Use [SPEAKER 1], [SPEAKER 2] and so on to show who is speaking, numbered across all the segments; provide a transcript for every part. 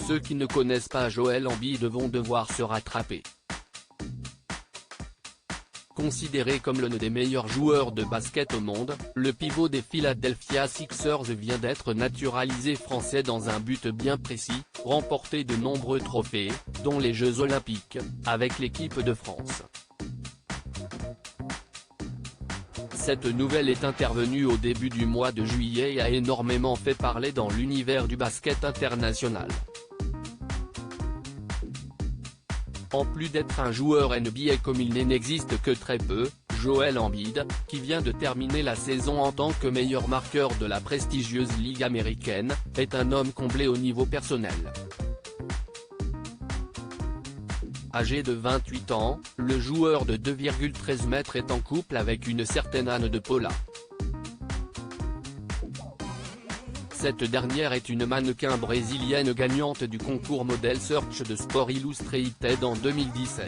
[SPEAKER 1] Ceux qui ne connaissent pas Joel Embiid vont devoir se rattraper. Considéré comme l'un des meilleurs joueurs de basket au monde, le pivot des Philadelphia Sixers vient d'être naturalisé français dans un but bien précis, remporter de nombreux trophées, dont les Jeux Olympiques, avec l'équipe de France. Cette nouvelle est intervenue au début du mois de juillet et a énormément fait parler dans l'univers du basket international. En plus d'être un joueur NBA comme il n'existe que très peu, Joel Embiid, qui vient de terminer la saison en tant que meilleur marqueur de la prestigieuse ligue américaine, est un homme comblé au niveau personnel. Âgé de 28 ans, le joueur de 2,13 mètres est en couple avec une certaine Anne de Paula. Cette dernière est une mannequin brésilienne gagnante du concours Model Search de Sport Illustrated en 2017.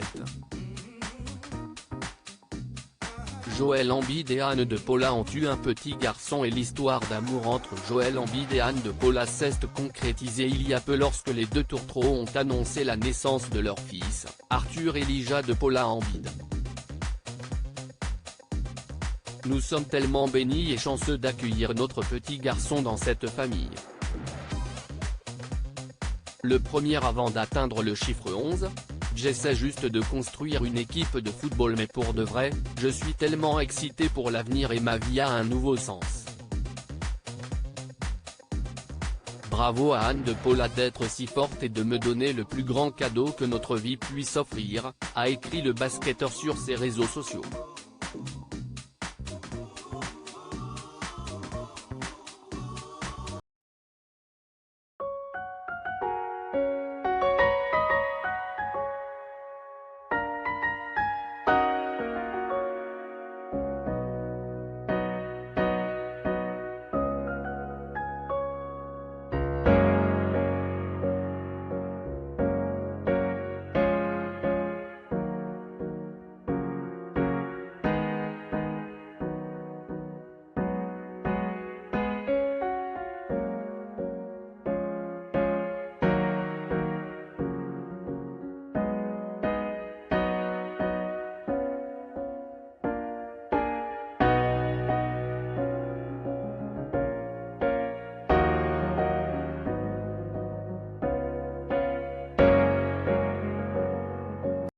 [SPEAKER 1] Joel Embiid et Anne de Paula ont eu un petit garçon et l'histoire d'amour entre Joel Embiid et Anne de Paula s'est concrétisée il y a peu lorsque les deux tourtereaux ont annoncé la naissance de leur fils, Arthur Elijah de Paula Embiid. Nous sommes tellement bénis et chanceux d'accueillir notre petit garçon dans cette famille. Le premier avant d'atteindre le chiffre 11, j'essaie juste de construire une équipe de football mais pour de vrai, je suis tellement excité pour l'avenir et ma vie a un nouveau sens. Bravo à Anne de Paula d'être si forte et de me donner le plus grand cadeau que notre vie puisse offrir, a écrit le basketteur sur ses réseaux sociaux.